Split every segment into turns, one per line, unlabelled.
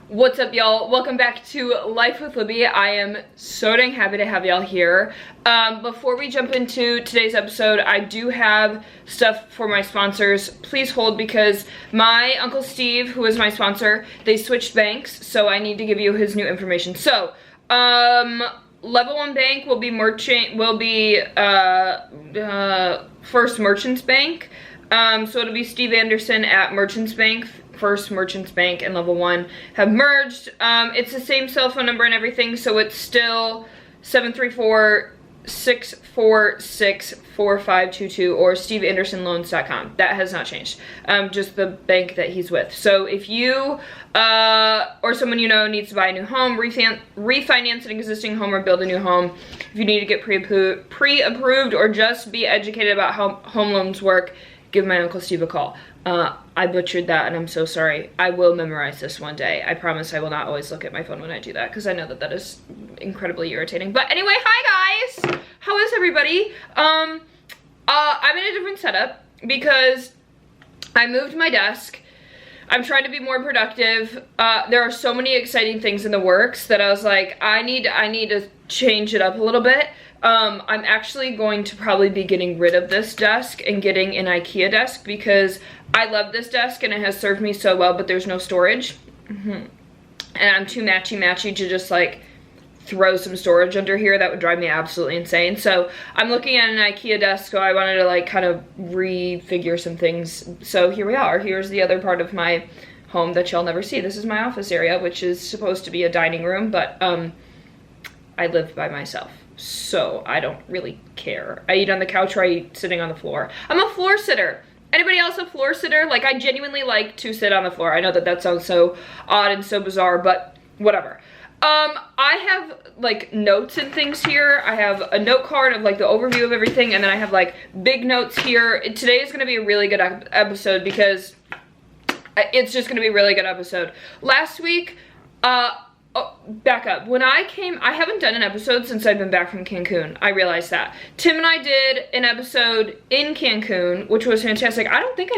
What's up, y'all? Welcome back to Life with Libby. I am so dang happy to have y'all here. Before we jump into today's episode, I do have stuff for my sponsors. Please hold, because my Uncle Steve, who is my sponsor, they switched banks, so I need to give you his new information. So, Level 1 Bank will be First Merchants Bank. So it'll be Steve Anderson at Merchants Bank. First Merchants Bank and Level 1 have merged. It's the same cell phone number and everything, so it's still 734-646-4522 or steveandersonloans.com. That has not changed. Just the bank that he's with. So if you or someone you know needs to buy a new home, refinance an existing home, or build a new home, if you need to get pre-approved or just be educated about how home loans work, give my Uncle Steve a call. I butchered that and I'm so sorry. I will memorize this one day. I promise I will not always look at my phone when I do that, because I know that that is incredibly irritating. But anyway, hi guys! How is everybody? I'm in a different setup because I moved my desk. I'm trying to be more productive. There are so many exciting things in the works that I was like, I need to change it up a little bit. I'm actually going to probably be getting rid of this desk and getting an IKEA desk, because I love this desk and it has served me so well, but there's no storage. And I'm too matchy to just like throw some storage under here. That would drive me absolutely insane. So I'm looking at an IKEA desk, so I wanted to like kind of refigure some things. So here we are. Here's the other part of my home that y'all never see. This is my office area, which is supposed to be a dining room, but I live by myself, so I don't really care. I eat on the couch, or I eat sitting on the floor. I'm a floor sitter. Anybody else a floor sitter? Like, I genuinely like to sit on the floor. I know that that sounds so odd and so bizarre, but whatever. I have like notes and things here. I have a note card of like the overview of everything, and then I have like big notes here. Today is gonna be a really good episode, because it's just gonna be a really good episode. Last week, back up. When I came, I haven't done an episode since I've been back from Cancun. I realized that. Tim and I did an episode in Cancun, which was fantastic. I don't think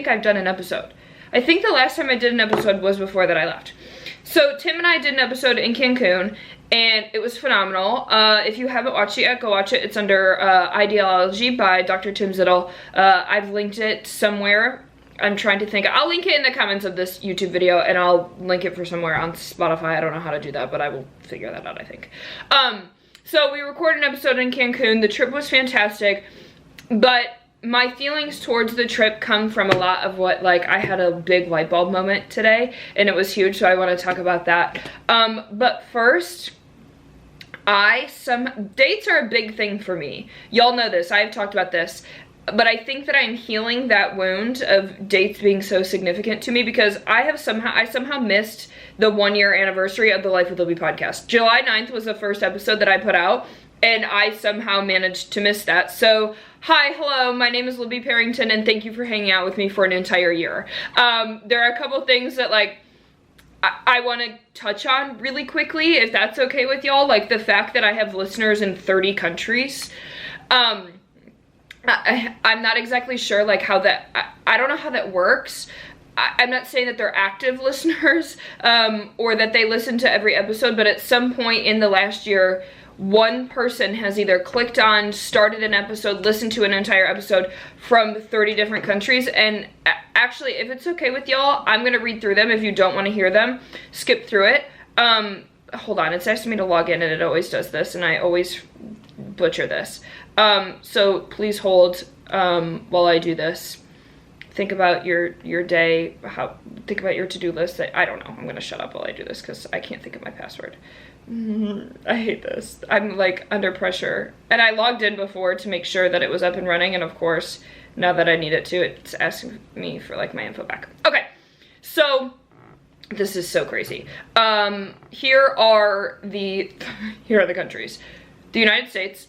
I've done an episode. I think the last time I did an episode was before that I left. So Tim and I did an episode in Cancun, and it was phenomenal. If you haven't watched it yet, go watch it. It's under Ideology by Dr. Tim Zittel. I've linked it somewhere. I'm trying to think. I'll link it in the comments of this YouTube video, and I'll link it for somewhere on Spotify. I don't know how to do that, but I will figure that out, I think. So we recorded an episode in Cancun. The trip was fantastic, but my feelings towards the trip come from a lot of what, like, I had a big light bulb moment today, and it was huge, so I want to talk about that. But first, dates are a big thing for me. Y'all know this. I've talked about this. But I think that I'm healing that wound of dates being so significant to me, because I somehow missed the 1-year anniversary of the Life with Libby podcast. July 9th was the first episode that I put out, and I somehow managed to miss that. So, hi, hello, my name is Libby Parrington, and thank you for hanging out with me for an entire year. There are a couple things that, like, I want to touch on really quickly, if that's okay with y'all. Like, the fact that I have listeners in 30 countries. I'm not exactly sure, like, how that, I don't know how that works. I'm not saying that they're active listeners, or that they listen to every episode, but at some point in the last year, one person has either clicked on, started an episode, listened to an entire episode from 30 different countries. And actually, if it's okay with y'all, I'm gonna read through them. If you don't want to hear them, skip through it. Hold on, it's asking me to log in, and it always does this, and I always butcher this. So please hold while I do this. Think about your day, think about your to-do list. I don't know, I'm gonna shut up while I do this because I can't think of my password. I hate this. I'm like under pressure. And I logged in before to make sure that it was up and running, and of course, now that I need it to, it's asking me for like my info back. Okay, so this is so crazy. Here are the countries. The United States,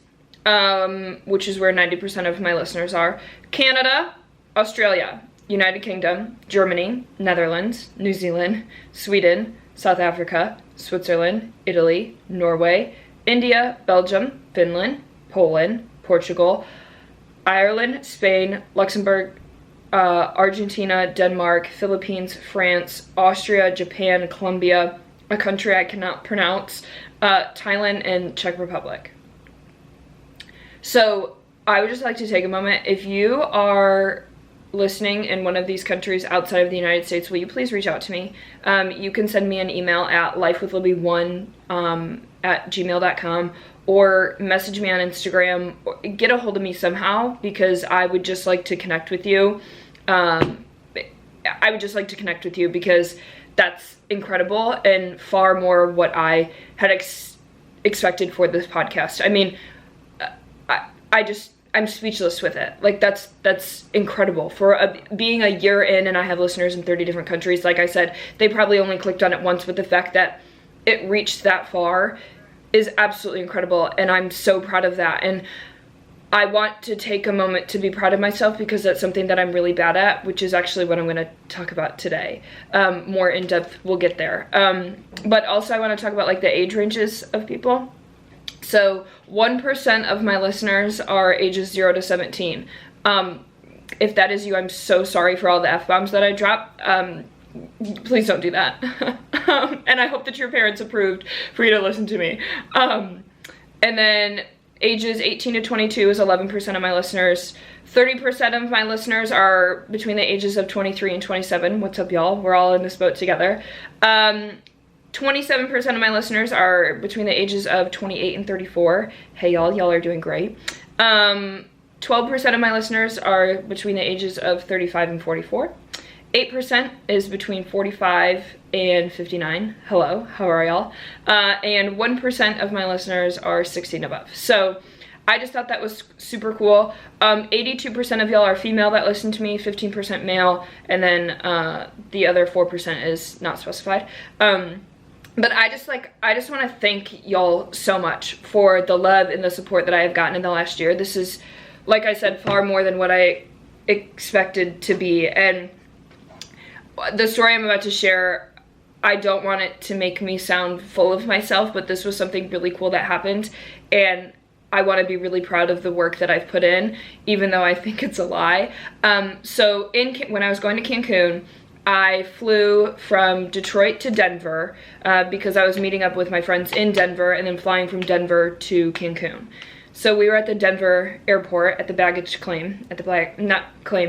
which is where 90% of my listeners are. Canada, Australia, United Kingdom, Germany, Netherlands, New Zealand, Sweden, South Africa, Switzerland, Italy, Norway, India, Belgium, Finland, Poland, Portugal, Ireland, Spain, Luxembourg, Argentina, Denmark, Philippines, France, Austria, Japan, Colombia, a country I cannot pronounce, Thailand, and Czech Republic. So I would just like to take a moment. If you are listening in one of these countries outside of the United States, will you please reach out to me? You can send me an email at lifewithlibby1 at gmail.com, or message me on Instagram, or get a hold of me somehow, because I would just like to connect with you. Because that's incredible and far more of what I had expected for this podcast. I mean, I'm speechless with it. Like, that's incredible. For being a year in and I have listeners in 30 different countries, like I said, they probably only clicked on it once, but the fact that it reached that far is absolutely incredible, and I'm so proud of that. And I want to take a moment to be proud of myself, because that's something that I'm really bad at, which is actually what I'm going to talk about today. More in depth, we'll get there. But also I want to talk about like the age ranges of people. So 1% of my listeners are ages 0 to 17. If that is you, I'm so sorry for all the F-bombs that I drop. Please don't do that. And I hope that your parents approved for you to listen to me. And then ages 18 to 22 is 11% of my listeners. 30% of my listeners are between the ages of 23 and 27. What's up, y'all? We're all in this boat together. 27% of my listeners are between the ages of 28 and 34. Hey, y'all are doing great. 12% of my listeners are between the ages of 35 and 44. 8% is between 45 and 59. Hello, how are y'all? And 1% of my listeners are 16 above. So I just thought that was super cool. 82% of y'all are female that listen to me, 15% male, and then the other 4% is not specified. But I just want to thank y'all so much for the love and the support that I have gotten in the last year. This is, like I said, far more than what I expected to be. And the story I'm about to share, I don't want it to make me sound full of myself, but this was something really cool that happened, and I want to be really proud of the work that I've put in, even though I think it's a lie. So when I was going to Cancun, I flew from Detroit to Denver because I was meeting up with my friends in Denver, and then flying from Denver to Cancun. So we were at the Denver airport at the baggage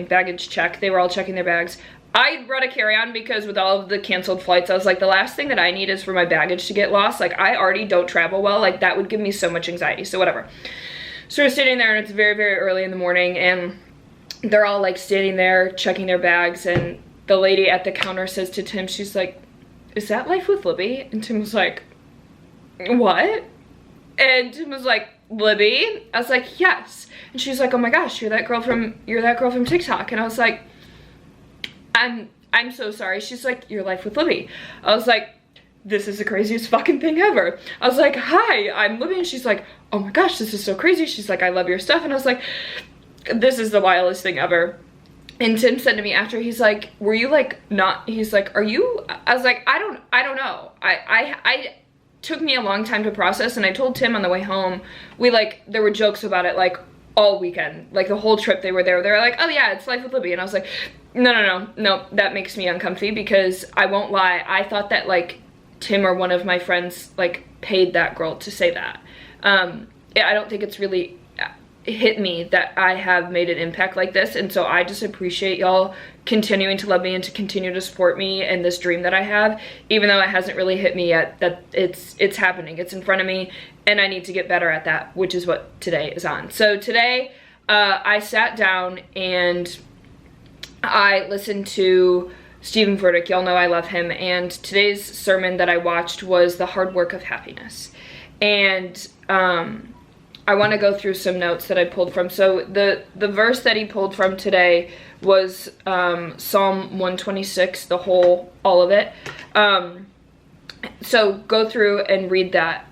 baggage check. They were all checking their bags. I brought a carry-on because with all of the canceled flights, I was like, the last thing that I need is for my baggage to get lost. Like, I already don't travel well. Like, that would give me so much anxiety. So whatever. So we're sitting there, and it's very, very early in the morning, and they're all like standing there checking their bags, and the lady at the counter says to Tim, she's like, "Is that Life with Libby?" And Tim was like, "What?" And Tim was like, "Libby?" I was like, "Yes." And she's like, "Oh my gosh, you're that girl from TikTok." And I was like, I'm so sorry. She's like, "Your Life with Libby." I was like, "This is the craziest fucking thing ever." I was like, "Hi, I'm Libby." And she's like, "Oh my gosh, this is so crazy." She's like, "I love your stuff." And I was like, "This is the wildest thing ever." And Tim said to me after, he's like, "Were you like not," he's like, "Are you?" I was like, I don't know. I took me a long time to process, and I told Tim on the way home, there were jokes about it like all weekend, like the whole trip they were like, "Oh yeah, it's Life with Libby." And I was like, no, that makes me uncomfy, because I won't lie, I thought that like Tim or one of my friends like paid that girl to say that. I don't think it's really hit me that I have made an impact like this, and so I just appreciate y'all continuing to love me and to continue to support me and this dream that I have, even though it hasn't really hit me yet, that it's happening, it's in front of me, and I need to get better at that, which is what today is on. So today I sat down and I listened to Stephen Furtick. Y'all know I love him, and today's sermon that I watched was The Hard Work of Happiness. And I want to go through some notes that I pulled from. So the verse that he pulled from today was Psalm 126, all of it. So go through and read that.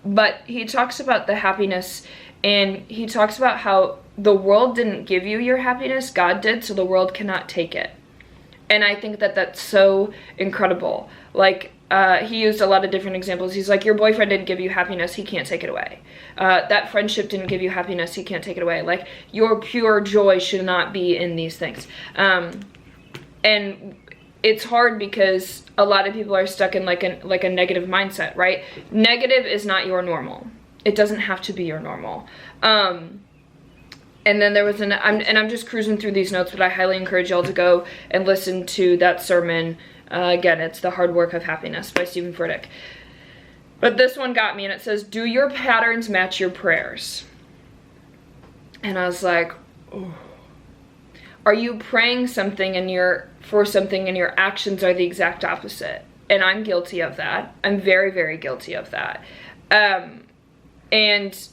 But he talks about the happiness, and he talks about how the world didn't give you your happiness, God did, so the world cannot take it. And I think that that's so incredible. Like, he used a lot of different examples. He's like, your boyfriend didn't give you happiness, he can't take it away. That friendship didn't give you happiness, he can't take it away. Like, your pure joy should not be in these things. And it's hard because a lot of people are stuck in like a negative mindset, right? Negative is not your normal. It doesn't have to be your normal. And then there was I'm just cruising through these notes, but I highly encourage y'all to go and listen to that sermon. Again, it's The Hard Work of Happiness by Stephen Furtick. But this one got me, and it says, do your patterns match your prayers? And I was like, oh. Are you praying something for something and your actions are the exact opposite? And I'm guilty of that. I'm very, very guilty of that. And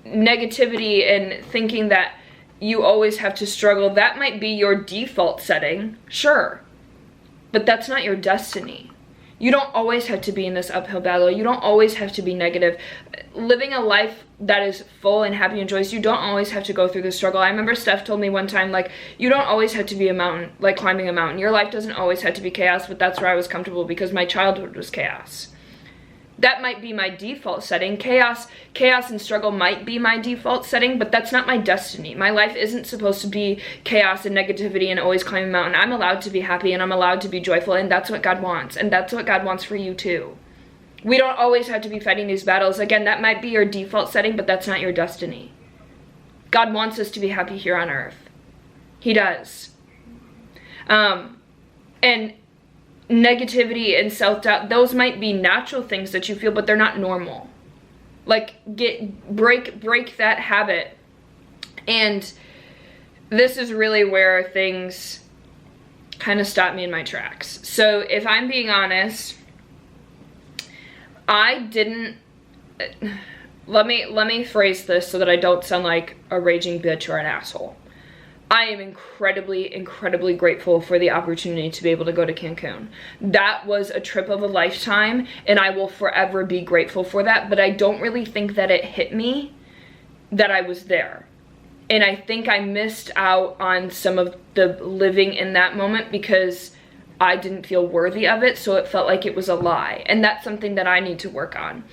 negativity and thinking that you always have to struggle, that might be your default setting, sure. But that's not your destiny. You don't always have to be in this uphill battle. You don't always have to be negative. Living a life that is full and happy and joyous, you don't always have to go through the struggle. I remember Steph told me one time, like, you don't always have to be a mountain, like climbing a mountain. Your life doesn't always have to be chaos, but that's where I was comfortable because my childhood was chaos. That might be my default setting. Chaos and struggle might be my default setting, but that's not my destiny. My life isn't supposed to be chaos and negativity and always climbing a mountain. I'm allowed to be happy and I'm allowed to be joyful, and that's what God wants. And that's what God wants for you too. We don't always have to be fighting these battles. Again, that might be your default setting, but that's not your destiny. God wants us to be happy here on earth. He does. And negativity and self-doubt, those might be natural things that you feel, but they're not normal. Like, break that habit. And this is really where things kind of stop me in my tracks. So if I'm being honest, I didn't, let me phrase this so that I don't sound like a raging bitch or an asshole. I am incredibly, incredibly grateful for the opportunity to be able to go to Cancun. That was a trip of a lifetime, and I will forever be grateful for that, but I don't really think that it hit me that I was there. And I think I missed out on some of the living in that moment because I didn't feel worthy of it, so it felt like it was a lie. And that's something that I need to work on.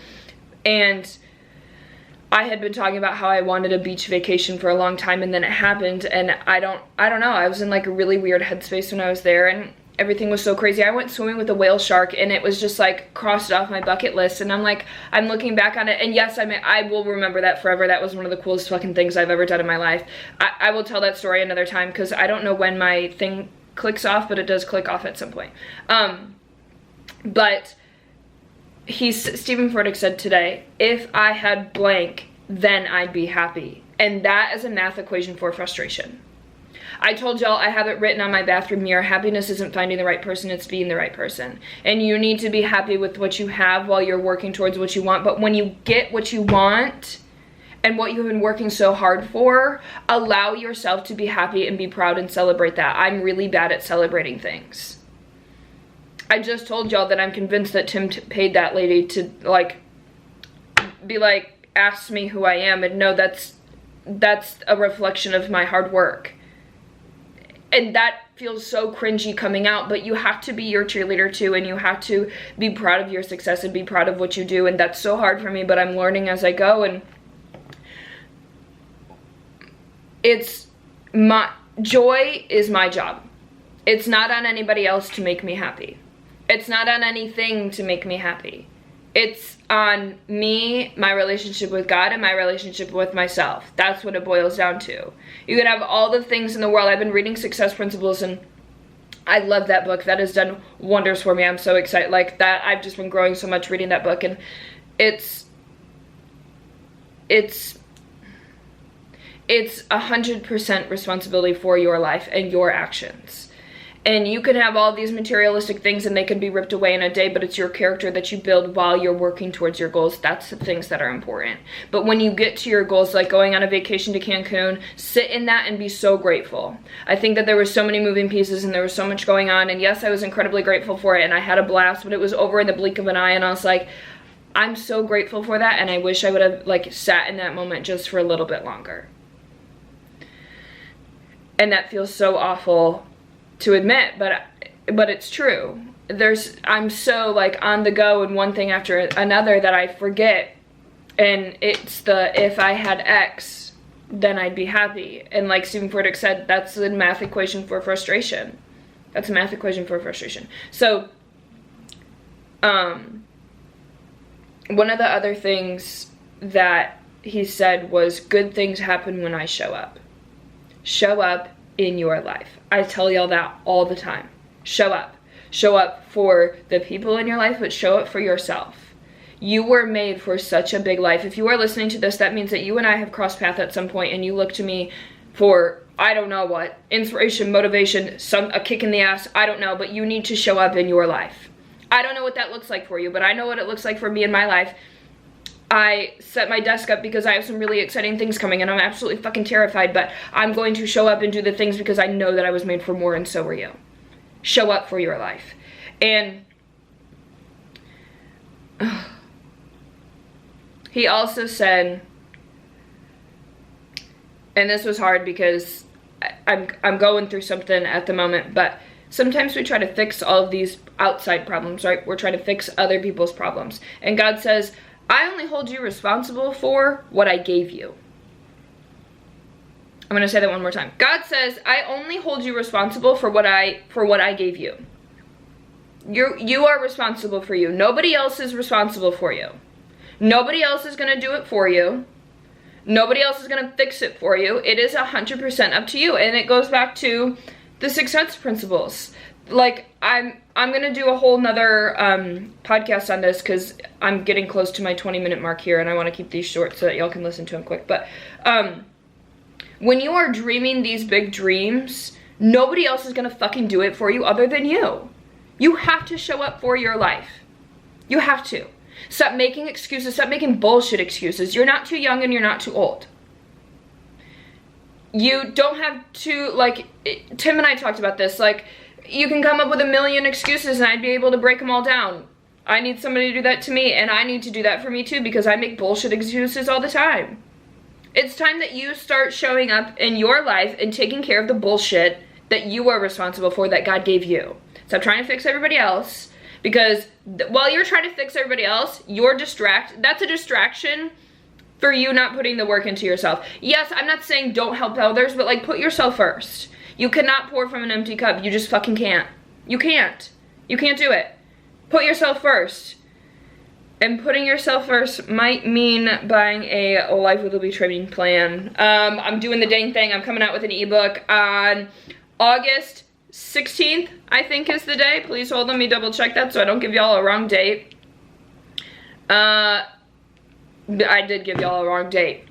And I had been talking about how I wanted a beach vacation for a long time, and then it happened, and I don't know, I was in like a really weird headspace when I was there, and everything was so crazy. I went swimming with a whale shark, and it was just like crossed off my bucket list, and I'm like, I'm looking back on it, and yes, I will remember that forever. That was one of the coolest fucking things I've ever done in my life. I will tell that story another time, because I don't know when my thing clicks off, but it does click off at some point. But Stephen Furtick said today, if I had blank, then I'd be happy. And that is a math equation for frustration. I told y'all I have it written on my bathroom mirror, happiness isn't finding the right person, it's being the right person. And you need to be happy with what you have while you're working towards what you want. But when you get what you want and what you've been working so hard for, allow yourself to be happy and be proud and celebrate that. I'm really bad at celebrating things. I just told y'all that I'm convinced that Tim paid that lady to like be like, ask me who I am, and no, that's a reflection of my hard work. And that feels so cringy coming out, but you have to be your cheerleader too, and you have to be proud of your success and be proud of what you do. And that's so hard for me, but I'm learning as I go. And joy is my job. It's not on anybody else to make me happy. It's not on anything to make me happy. It's on me, my relationship with God, and my relationship with myself. That's what it boils down to. You can have all the things in the world. I've been reading Success Principles, and I love that book. That has done wonders for me. I'm so excited. Like that, I've just been growing so much reading that book, and it's 100% responsibility for your life and your actions. And you can have all these materialistic things and they can be ripped away in a day, but it's your character that you build while you're working towards your goals. That's the things that are important. But when you get to your goals, like going on a vacation to Cancun, sit in that and be so grateful. I think that there were so many moving pieces and there was so much going on. And yes, I was incredibly grateful for it and I had a blast, but it was over in the blink of an eye. And I was like, I'm so grateful for that. And I wish I would have like sat in that moment just for a little bit longer. And that feels so awful to admit, but it's true. I'm so like on the go and one thing after another that I forget. And it's if I had X, then I'd be happy. And like Stephen Furtick said, that's a math equation for frustration. That's a math equation for frustration. So, one of the other things that he said was, good things happen when I show up. Show up in your life. I tell y'all that all the time. Show up. Show up for the people in your life, but show up for yourself. You were made for such a big life. If you are listening to this, that means that you and I have crossed paths at some point and you look to me for, I don't know what, inspiration, motivation, a kick in the ass, I don't know, but you need to show up in your life. I don't know what that looks like for you, but I know what it looks like for me in my life. I set my desk up because I have some really exciting things coming and I'm absolutely fucking terrified, but I'm going to show up and do the things because I know that I was made for more, and so are you. Show up for your life. And he also said, and this was hard because I'm going through something at the moment, but sometimes we try to fix all of these outside problems, right? We're trying to fix other people's problems. And God says, I only hold you responsible for what I gave you. I'm going to say that one more time. God says, I only hold you responsible for what I gave you. You are responsible for you. Nobody else is responsible for you. Nobody else is going to do it for you. Nobody else is going to fix it for you. It is 100% up to you. And it goes back to the success principles. Like, I'm going to do a whole nother podcast on this because I'm getting close to my 20-minute mark here and I want to keep these short so that y'all can listen to them quick. But when you are dreaming these big dreams, nobody else is going to fucking do it for you other than you. You have to show up for your life. You have to. Stop making excuses. Stop making bullshit excuses. You're not too young and you're not too old. You don't have to, like, Tim and I talked about this, like, you can come up with a million excuses and I'd be able to break them all down. I need somebody to do that to me, and I need to do that for me too because I make bullshit excuses all the time. It's time that you start showing up in your life and taking care of the bullshit that you are responsible for, that God gave you. Stop trying to fix everybody else, because while you're trying to fix everybody else, that's a distraction for you not putting the work into yourself. Yes, I'm not saying don't help others, but like, put yourself first. You cannot pour from an empty cup. You just fucking can't. You can't. You can't do it. Put yourself first. And putting yourself first might mean buying a Life with Libby training plan. I'm doing the dang thing. I'm coming out with an ebook on August 16th, I think is the day. Please hold, let me double check that so I don't give y'all a wrong date. I did give y'all a wrong date.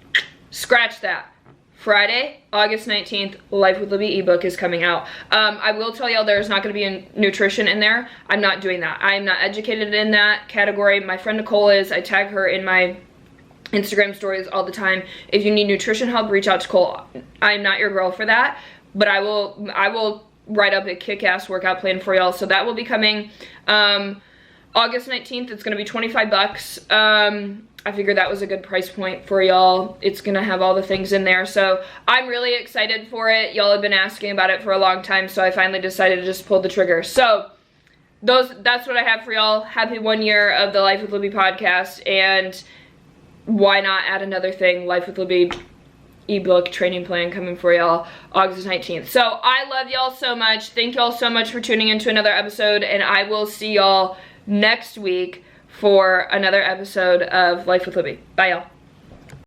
Scratch that. Friday, August 19th, Life with Libby ebook is coming out. I will tell y'all there's not going to be a nutrition in there. I'm not doing that. I'm not educated in that category. My friend Nicole is. I tag her in my Instagram stories all the time. If you need nutrition help, reach out to Nicole. I'm not your girl for that, but I will write up a kick-ass workout plan for y'all. So that will be coming August 19th. It's going to be 25 bucks. I figured that was a good price point for y'all. It's gonna have all the things in there, so I'm really excited for it. Y'all have been asking about it for a long time, so I finally decided to just pull the trigger. So that's what I have for y'all. Happy 1 year of the Life with Libby podcast, and why not add another thing, Life with Libby ebook training plan coming for y'all August 19th. So I love y'all so much. Thank y'all so much for tuning into another episode, and I will see y'all next week for another episode of Life with Libby. Bye, y'all.